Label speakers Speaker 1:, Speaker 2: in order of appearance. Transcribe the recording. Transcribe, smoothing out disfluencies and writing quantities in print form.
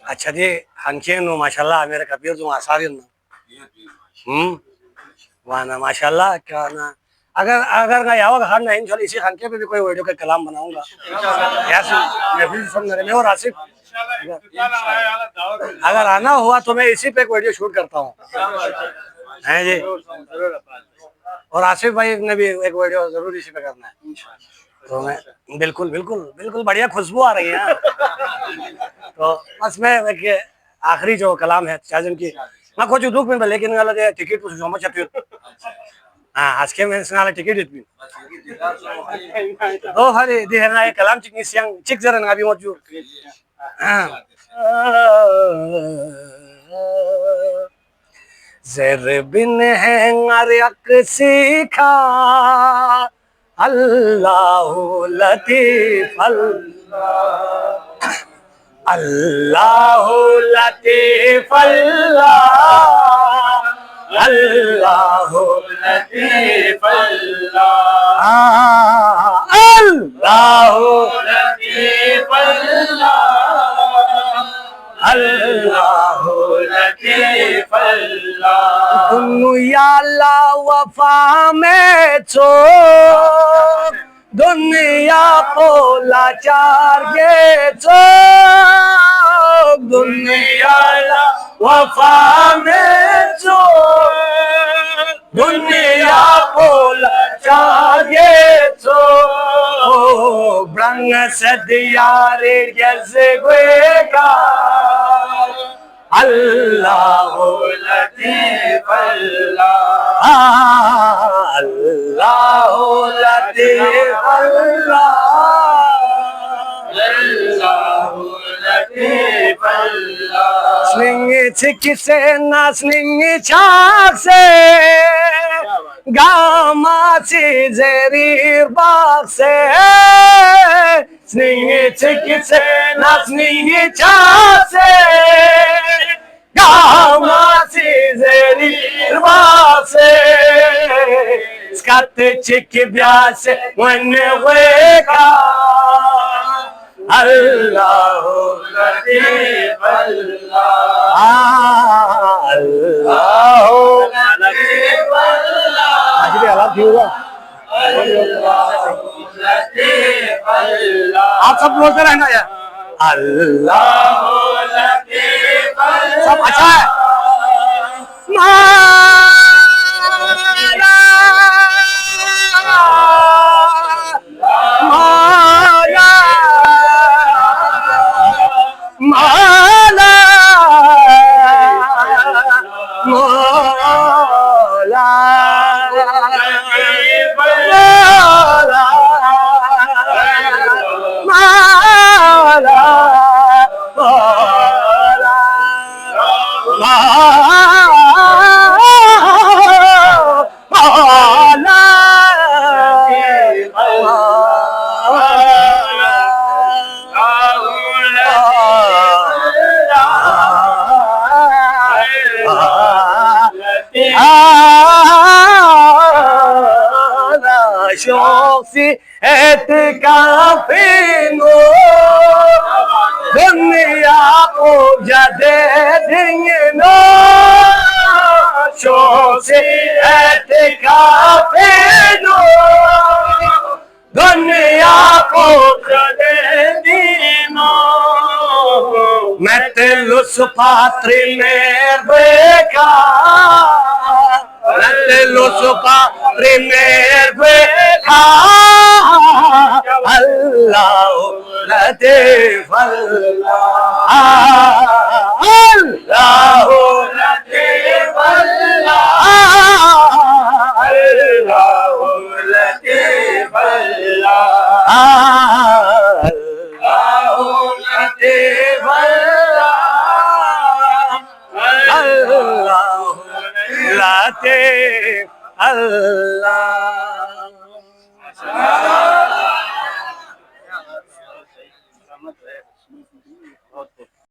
Speaker 1: अच्छा जी हंके नो माशाल्लाह मेरे कबीर जो आसारिन वाना माशाल्लाह क्या ना अगर अगर ना यावग खान ना इंशाल्लाह इसी हंके पे भी कोई वीडियो का कलाम बनाऊंगा यासी मैं भी सुन रहे मैं और आसिफ अगर आना हुआ तो मैं इसी पे एक वीडियो शूट करता हूँ हैं जी और आसिफ भाई ने भी एक वीडियो जरूर इसी पे करना है तो मैं बिल्कुल बिल्कुल बिल्कुल बढ़िया खुशबू आ रही है तो बस मैं एक आखिरी जो कलाम है चाजन की मैं कुछ दुख में लेकिन गलत है टिकट कुछ समझ सकते हो हाँ आज के मैं संगाला टिकट इतनी तो हरे दे है ना एक कलाम चिकनी सियांग चिक जरा ना भी मौजूद ज़र बिन है अरक सीखा अल्लाह लतीफ अल्लाह लतीफ अल्लाह अल्लाह लतीफ अल्लाह अल्लाह लतीफ अल्लाह अल्लाह लतीफ अल्लाह दुनिया ला वफा में छो दुनिया पोला चार ये छो दुनिया ला वफा में छो दुनिया पोला चार ये छो ब्रंग सदियारे जैसे गुएगा अल्लाह लतीफ अल्लाह अल्लाह लतीफ अल्लाह अल्लाह लतीफ अल्लाह स्निंग छिक से ना स्निंग छाक से गामा से जरीर बाग से स्निंग छिक से ना स्निंग छाक से गामासी जरीर बासे स्कत चिक ब्यास वन वेका अल्लाह लतीफ अल्लाह अल्लाह लतीफ अल्लाह आज भी हालात ही होगा लतीफ अल्लाह आप सब बोलते रहना यार अल्लाह लतीफ सब अच्छा है माला माला माला मौला शौक़ी एतकाफ़ी नो दुनिया को जदे देंगे नो शौक़ी एतकाफ़ी नो दुनिया को जदे दीनो मैं तेलुस पात्री में बेका तेलुस पात्री में बेका अल्लाह लतीफ अल्लाह अल्लाह लतीफ अल्लाह अल्लाह लतीफ अल्लाह अल्लाह लतीफ अल्लाह अल्लाह लतीफ अल्लाह